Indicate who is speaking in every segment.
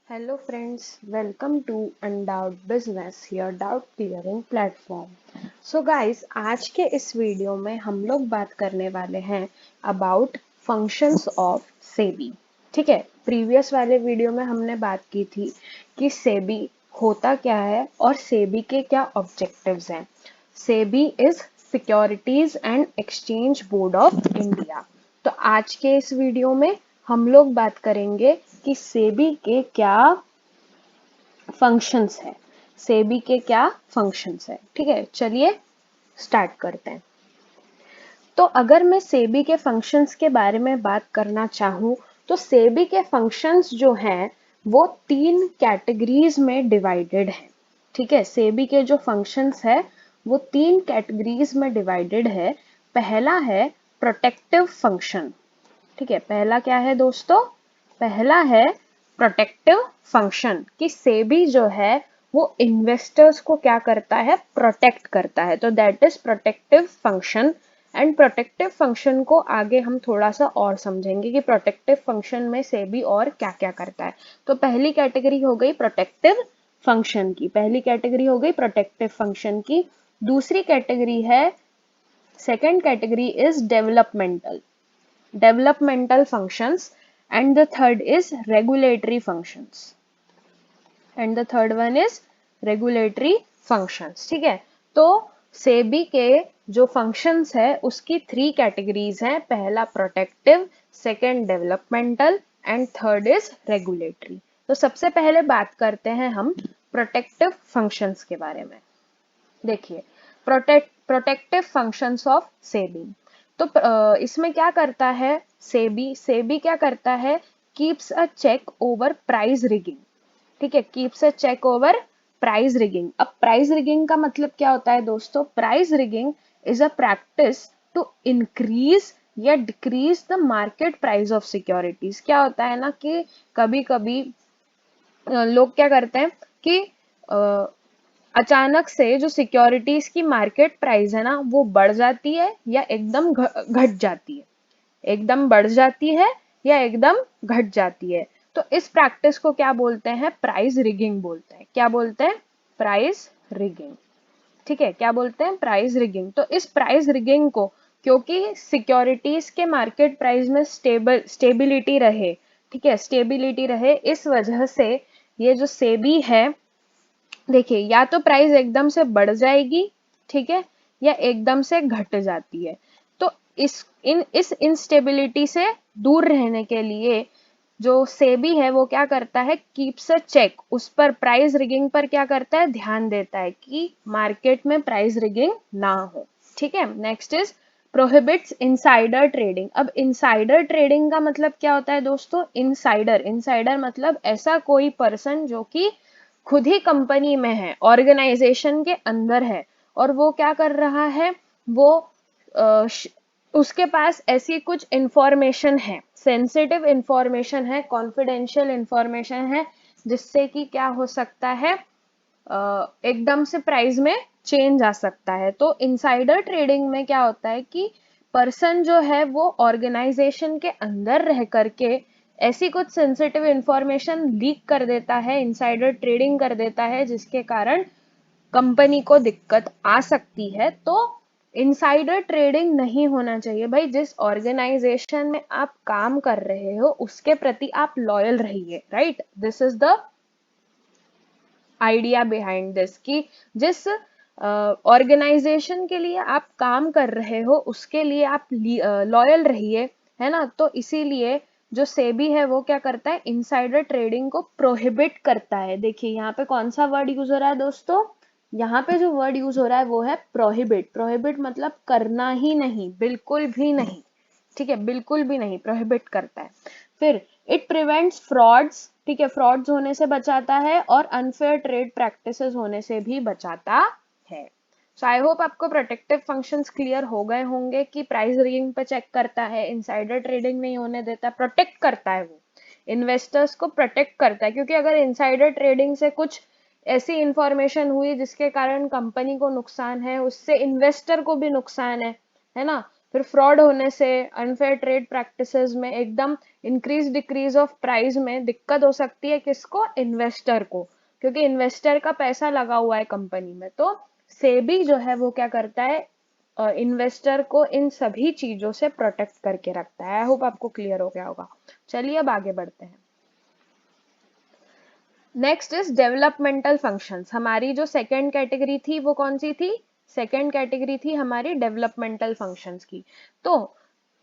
Speaker 1: Hello friends, welcome to Undoubted Business, your doubt clearing platform. So guys, आज के इस video में हम लोग बात करने वाले हैं about functions of SEBI. ठीक है, प्रीवियस वाले वीडियो में हमने बात की थी कि SEBI होता क्या है और SEBI के क्या ऑब्जेक्टिव्स हैं. SEBI is Securities and Exchange Board of India. तो आज के इस वीडियो में हम लोग बात करेंगे कि सेबी के क्या फंक्शंस है. सेबी के क्या फंक्शंस है. ठीक है, चलिए स्टार्ट करते हैं. तो अगर मैं सेबी के फंक्शंस के बारे में बात करना चाहूँ तो सेबी के फंक्शंस जो हैं वो 3 कैटेगरीज में डिवाइडेड हैं. ठीक है, सेबी के जो फंक्शंस है वो 3 कैटेगरीज में डिवाइडेड है. पहला है प्रोटेक्टिव फंक्शन. ठीक है, पहला क्या है दोस्तों? पहला है प्रोटेक्टिव फंक्शन कि सेबी जो है वो इन्वेस्टर्स को क्या करता है? प्रोटेक्ट करता है. तो that is protective function. And protective function को आगे हम थोड़ा सा और समझेंगे कि प्रोटेक्टिव फंक्शन में सेबी और क्या क्या करता है. तो पहली कैटेगरी हो गई प्रोटेक्टिव फंक्शन की. पहली कैटेगरी हो गई प्रोटेक्टिव फंक्शन की. दूसरी कैटेगरी है, second category is developmental functions, and the third is regulatory functions. And the third one is regulatory functions. ठीक है, तो सेबी के जो फंक्शंस है उसकी 3 कैटेगरीज हैं. पहला protective, second developmental and third is regulatory. तो सबसे पहले बात करते हैं हम प्रोटेक्टिव फंक्शंस के बारे में. देखिए, प्रोटेक्टिव फंक्शंस ऑफ सेबी. तो इसमें क्या करता है सेबी? सेबी क्या करता है? Keeps a check over price rigging. ठीक है, keeps a check over price rigging. अब प्राइस रिगिंग का मतलब क्या होता है दोस्तों? Price rigging is a practice to increase या decrease the market price of securities. क्या होता है ना कि कभी कभी लोग क्या करते हैं कि अचानक से जो सिक्योरिटीज की मार्केट प्राइस है ना वो बढ़ जाती है या एकदम घट जाती है. एकदम बढ़ जाती है या एकदम घट जाती है. तो इस प्रैक्टिस को क्या बोलते हैं? प्राइस रिगिंग बोलते हैं. क्या बोलते हैं? Price rigging. ठीक है, क्या बोलते हैं? Price rigging. तो इस प्राइस रिगिंग को, क्योंकि सिक्योरिटीज के मार्केट प्राइस में स्टेबिलिटी रहे, ठीक है, स्टेबिलिटी रहे, इस वजह से ये जो सेबी है, देखिए, या तो प्राइस एकदम से बढ़ जाएगी, ठीक है, या एकदम से घट जाती है. तो इस इंस्टेबिलिटी से दूर रहने के लिए जो सेबी है वो क्या करता है? कीप्स अ चेक, उस पर प्राइस रिगिंग पर क्या करता है? ध्यान देता है कि मार्केट में प्राइस रिगिंग ना हो. ठीक है, next is prohibits insider trading. अब इनसाइडर ट्रेडिंग का मतलब क्या होता है दोस्तों? इनसाइडर, इनसाइडर मतलब ऐसा कोई पर्सन जो कि खुद ही कंपनी में है, ऑर्गेनाइजेशन के अंदर है, और वो क्या कर रहा है? वो उसके पास ऐसी कुछ इंफॉर्मेशन है, सेंसिटिव इंफॉर्मेशन है, कॉन्फिडेंशियल इंफॉर्मेशन है, जिससे कि क्या हो सकता है? एकदम से प्राइस में चेंज आ सकता है. तो इनसाइडर ट्रेडिंग में क्या होता है कि पर्सन जो है वो ऑर्गेनाइजेशन के अंदर रह करके ऐसी कुछ सेंसिटिव इंफॉर्मेशन लीक कर देता है, इनसाइडर ट्रेडिंग कर देता है, जिसके कारण कंपनी को दिक्कत आ सकती है. तो इनसाइडर ट्रेडिंग नहीं होना चाहिए भाई. जिस ऑर्गेनाइजेशन में आप काम कर रहे हो उसके प्रति आप लॉयल रहिए, right? This is the idea behind this कि जिस ऑर्गेनाइजेशन के लिए आप काम कर रहे हो उसके लिए आप लॉयल रहिए, है ना? तो इसीलिए जो सेबी है वो क्या करता है? इनसाइडर ट्रेडिंग को प्रोहिबिट करता है. देखिए, यहाँ पे कौन सा वर्ड यूज हो रहा है दोस्तों? यहाँ पे जो वर्ड यूज हो रहा है वो है प्रोहिबिट. प्रोहिबिट मतलब करना ही नहीं, बिल्कुल भी नहीं. ठीक है, बिल्कुल भी नहीं, प्रोहिबिट करता है. फिर इट प्रिवेंट्स फ्रॉड्स. ठीक है, फ्रॉड्स होने से बचाता है और अनफेयर ट्रेड प्रैक्टिसेस होने से भी बचाता है. सो आई होप आपको प्रोटेक्टिव फंक्शंस क्लियर हो गए होंगे कि प्राइस रिगिंग पे चेक करता है, इनसाइडर ट्रेडिंग नहीं होने देता, प्रोटेक्ट करता है, वो इन्वेस्टर्स को प्रोटेक्ट करता है. क्योंकि अगर इनसाइडर ट्रेडिंग से कुछ ऐसी इंफॉर्मेशन हुई जिसके कारण कंपनी को नुकसान है, उससे इन्वेस्टर को भी नुकसान है ना? फिर फ्रॉड होने से, अनफेयर ट्रेड प्रैक्टिसेस में, एकदम इंक्रीज डिक्रीज ऑफ प्राइस में दिक्कत हो सकती है किसको? इन्वेस्टर को, क्योंकि इन्वेस्टर का पैसा लगा हुआ है कंपनी में। तो सेबी जो है वो क्या करता है? इन्वेस्टर को इन सभी चीजों से प्रोटेक्ट करके रखता है। आई होप आपको क्लियर हो गया होगा। चलिए अब आगे बढ़ते हैं। Next is developmental functions. हमारी जो सेकेंड कैटेगरी थी वो कौन सी थी? सेकेंड कैटेगरी थी हमारी डेवलपमेंटल फंक्शंस की। तो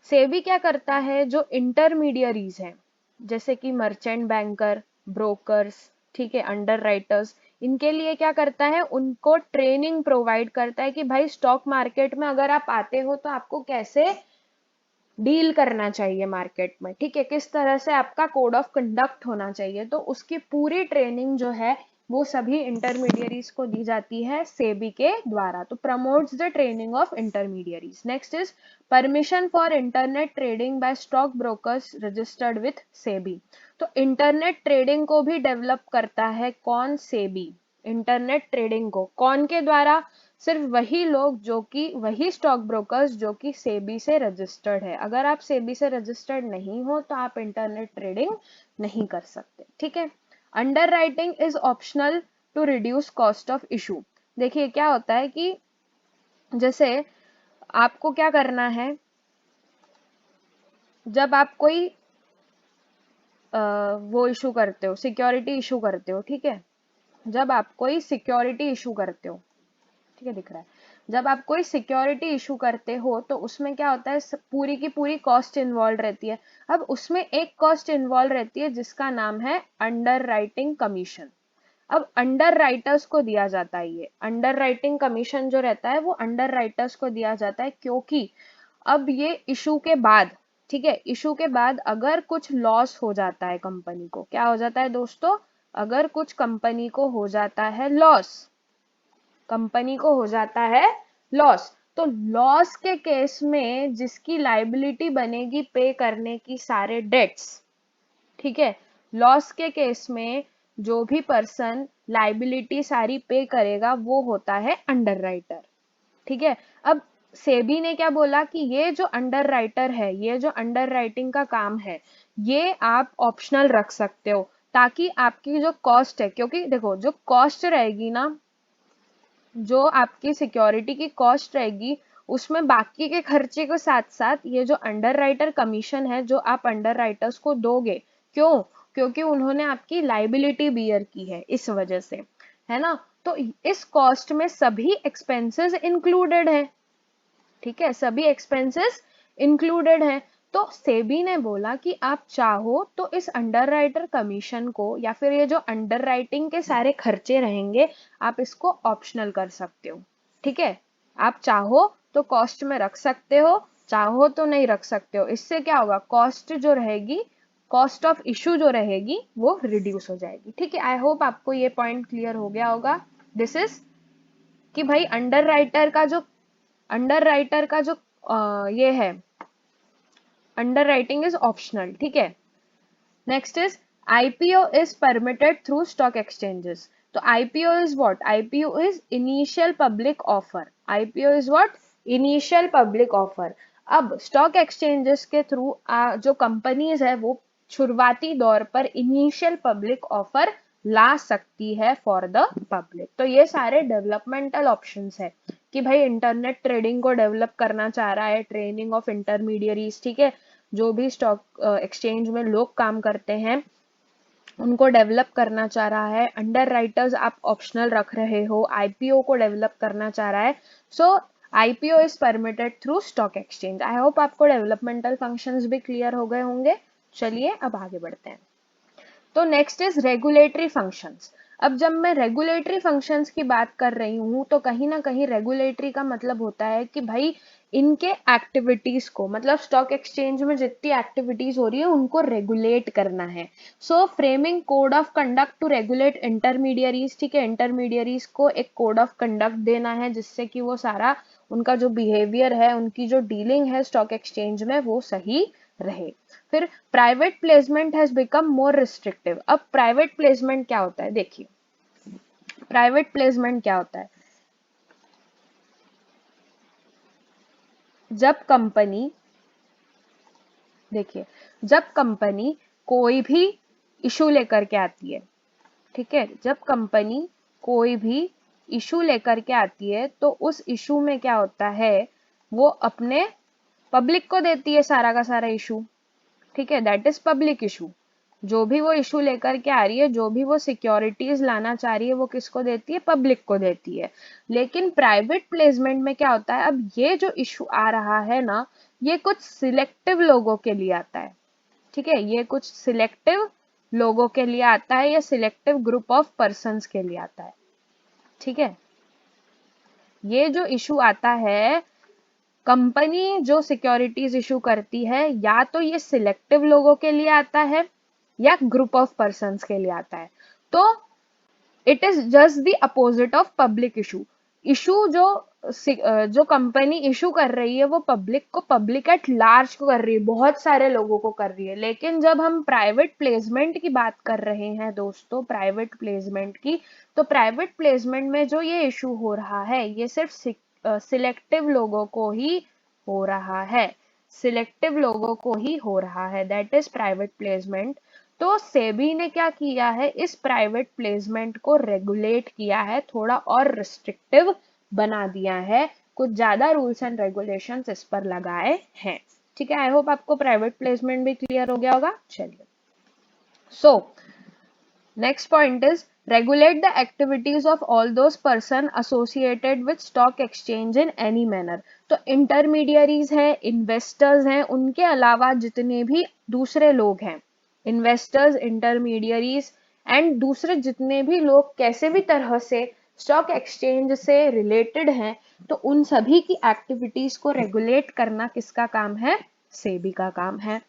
Speaker 1: सेबी क्या करता है? जो इंटरमीडियरीज हैं, जैसे कि मर्चेंट बैंकर, ब्रोकर्स, ठीक है, अंडर राइटर्स, इनके लिए क्या करता है? उनको ट्रेनिंग प्रोवाइड करता है कि भाई स्टॉक मार्केट में अगर आप आते हो तो आपको कैसे डील करना चाहिए मार्केट में, ठीक है, किस तरह से आपका कोड ऑफ कंडक्ट होना चाहिए। तो उसकी पूरी ट्रेनिंग जो है वो सभी इंटरमीडियरीज को दी जाती है सेबी के द्वारा। तो promotes the training of intermediaries. Next is permission for internet trading by stock brokers registered with SEBI. तो इंटरनेट ट्रेडिंग को भी डेवलप करता है कौन? सेबी। इंटरनेट ट्रेडिंग को कौन के द्वारा? सिर्फ वही लोग जो कि, वही स्टॉक ब्रोकर्स जो कि सेबी से रजिस्टर्ड है। अगर आप सेबी से रजिस्टर्ड नहीं हो तो आप इंटरनेट ट्रेडिंग नहीं कर सकते, ठीक है। Underwriting is optional to reduce cost of issue. देखिए क्या होता है कि जैसे आपको क्या करना है, जब आप कोई वो इशू करते हो, सिक्योरिटी इशू करते हो, ठीक है, जब आप कोई सिक्योरिटी इशू करते हो, ठीक है, दिख रहा है, जब आप कोई सिक्योरिटी इशू करते हो तो उसमें क्या होता है? पूरी की पूरी कॉस्ट इन्वॉल्व रहती है। अब उसमें एक कॉस्ट इन्वॉल्व रहती है जिसका नाम है अंडर राइटिंग कमीशन। अब अंडर राइटर्स को दिया जाता है, ये अंडर राइटिंग कमीशन जो रहता है वो अंडर राइटर्स को दिया जाता है, क्योंकि अब ये इशू के बाद, ठीक है, इशू के बाद अगर कुछ लॉस हो जाता है कंपनी को, क्या हो जाता है दोस्तों? अगर कुछ कंपनी को हो जाता है लॉस, कंपनी को हो जाता है लॉस, तो लॉस के केस में जिसकी लाइबिलिटी बनेगी पे करने की सारे डेट्स, ठीक है, लॉस के केस में जो भी पर्सन लाइबिलिटी सारी पे करेगा वो होता है अंडर राइटर, ठीक है। अब सेबी ने क्या बोला कि ये जो अंडर राइटर है, ये जो अंडर राइटिंग का काम है, ये आप ऑप्शनल रख सकते हो, ताकि आपकी जो कॉस्ट है, क्योंकि देखो जो कॉस्ट रहेगी ना, जो आपकी सिक्योरिटी की कॉस्ट रहेगी, उसमें बाकी के खर्चे के साथ साथ ये जो अंडर राइटर कमीशन है जो आप अंडर राइटर्स को दोगे, क्यों? क्योंकि उन्होंने आपकी लाइबिलिटी बियर की है, इस वजह से, है ना। तो इस कॉस्ट में सभी एक्सपेंसेस इंक्लूडेड है, ठीक है, सभी एक्सपेंसेस इंक्लूडेड है। तो सेबी ने बोला कि आप चाहो तो इस अंडर राइटर कमीशन को, या फिर ये जो अंडर राइटिंग के सारे खर्चे रहेंगे, आप इसको ऑप्शनल कर सकते हो, ठीक है। आप चाहो तो कॉस्ट में रख सकते हो, चाहो तो नहीं रख सकते हो। इससे क्या होगा? कॉस्ट जो रहेगी, कॉस्ट ऑफ इशू जो रहेगी वो रिड्यूस हो जाएगी, ठीक है। आई होप आपको ये पॉइंट क्लियर हो गया होगा। दिस इज कि भाई अंडर राइटर का जो ये है, अंडर राइटिंग इज ऑप्शनल, ठीक है। Next is IPO is permitted through stock exchanges. तो IPO is what? IPO is initial public offer. IPO is what? Initial public offer. अब स्टॉक एक्सचेंजेस के थ्रू जो कंपनीज है वो शुरुआती दौर पर इनिशियल पब्लिक ऑफर ला सकती है फॉर द पब्लिक। तो ये सारे डेवलपमेंटल ऑप्शंस है कि भाई इंटरनेट ट्रेडिंग को डेवलप करना चाह रहा है, ट्रेनिंग ऑफ इंटरमीडियरीज, ठीक है, जो भी स्टॉक एक्सचेंज में लोग काम करते हैं उनको डेवलप करना चाह रहा है। अंडर राइटर्स आप ऑप्शनल रख रहे हो, आईपीओ को डेवलप करना चाह रहा है। So IPO is permitted through stock exchange. I hope आपको डेवलपमेंटल फंक्शंस भी क्लियर हो गए होंगे। चलिए अब आगे बढ़ते हैं। तो नेक्स्ट इज रेगुलेटरी फंक्शंस। अब जब मैं रेगुलेटरी फंक्शंस की बात कर रही हूँ तो कहीं ना कहीं रेगुलेटरी का मतलब होता है कि भाई इनके एक्टिविटीज को, मतलब स्टॉक एक्सचेंज में जितनी एक्टिविटीज हो रही है उनको रेगुलेट करना है। So framing code of conduct to regulate intermediaries, ठीक है, इंटरमीडियरीज को एक कोड ऑफ कंडक्ट देना है जिससे कि वो सारा उनका जो बिहेवियर है, उनकी जो डीलिंग है स्टॉक एक्सचेंज में वो सही रहे। फिर private placement has become more restrictive. अब प्राइवेट प्लेसमेंट क्या होता है? देखिए प्राइवेट प्लेसमेंट क्या होता है। जब कंपनी, देखिए, जब कंपनी कोई भी इशू लेकर के आती है, ठीक है, जब कंपनी कोई भी इशू लेकर के आती है तो उस इशू में क्या होता है, वो अपने पब्लिक को देती है सारा का सारा इशू, ठीक है, दैट इज पब्लिक इशू। जो भी वो इशू लेकर के आ रही है, जो भी वो सिक्योरिटीज लाना चाह रही है, वो किसको देती है, पब्लिक को देती है। लेकिन प्राइवेट प्लेसमेंट में क्या होता है, अब ये जो इशू आ रहा है ना, ये कुछ सिलेक्टिव लोगों के लिए आता है, ठीक है, ये कुछ सिलेक्टिव लोगों के लिए आता है या सिलेक्टिव ग्रुप ऑफ पर्संस के लिए आता है, ठीक है। ये जो इशू आता है, कंपनी जो सिक्योरिटीज इशू करती है, या तो ये सिलेक्टिव लोगों के लिए आता है या ग्रुप ऑफ पर्संस के लिए आता है। तो it is just the opposite of public issue. Issue जो कंपनी इशू कर रही है, वो पब्लिक को, पब्लिक एट लार्ज को कर रही है, बहुत सारे लोगों को कर रही है। लेकिन जब हम प्राइवेट प्लेसमेंट की बात कर रहे हैं दोस्तों, प्राइवेट प्लेसमेंट की, तो प्राइवेट प्लेसमेंट में जो ये इशू हो रहा है, ये सिर्फ सिलेक्टिव लोगों को ही हो रहा है, सिलेक्टिव लोगों को ही हो रहा है, दैट इज प्राइवेट प्लेसमेंट। तो सेबी ने क्या किया है, इस प्राइवेट प्लेसमेंट को रेगुलेट किया है, थोड़ा और रिस्ट्रिक्टिव बना दिया है, कुछ ज्यादा रूल्स एंड रेगुलेशंस इस पर लगाए हैं, ठीक है। आई होप आपको प्राइवेट प्लेसमेंट भी क्लियर हो गया होगा। चलिए, सो next point is regulate the activities of all those person associated with stock exchange in any manner। तो intermediaries हैं, investors हैं, उनके अलावा जितने भी दूसरे लोग हैं, investors, intermediaries एंड दूसरे जितने भी लोग कैसे भी तरह से स्टॉक एक्सचेंज से रिलेटेड हैं, तो उन सभी की एक्टिविटीज को रेगुलेट करना किसका काम है, सेबी का काम है।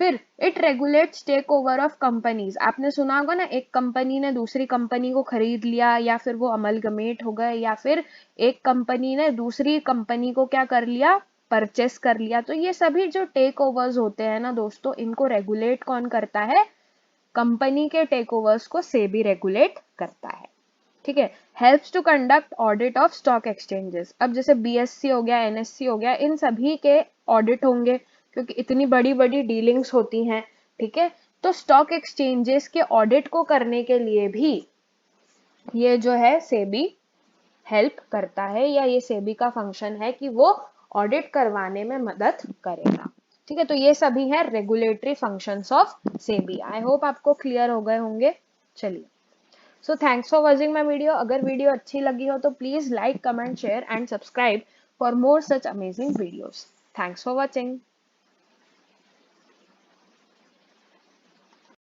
Speaker 1: फिर it regulates takeover of companies. आपने सुना होगा ना, एक कंपनी ने दूसरी कंपनी को खरीद लिया, या फिर वो अमलगमेट हो गए, या फिर एक कंपनी ने दूसरी कंपनी को क्या कर लिया, परचेस कर लिया। तो ये सभी जो टेक ओवर्स होते हैं ना दोस्तों, इनको रेगुलेट कौन करता है, कंपनी के टेक ओवर्स को सेबी रेगुलेट करता है, ठीक है। Helps to conduct audit of stock exchanges. अब जैसे बीएससी हो गया, एनएससी हो गया, इन सभी के ऑडिट होंगे, क्योंकि इतनी बड़ी बड़ी डीलिंग्स होती हैं, ठीक है। तो स्टॉक एक्सचेंजेस के ऑडिट को करने के लिए भी ये जो है सेबी हेल्प करता है, या ये सेबी का फंक्शन है कि वो ऑडिट करवाने में मदद करेगा, ठीक है। तो ये सभी है regulatory functions of SEBI. I hope आपको क्लियर हो गए होंगे। चलिए, so thanks for watching my video. अगर वीडियो अच्छी लगी हो तो please like, comment, share and subscribe for more such amazing videos. Thanks for watching.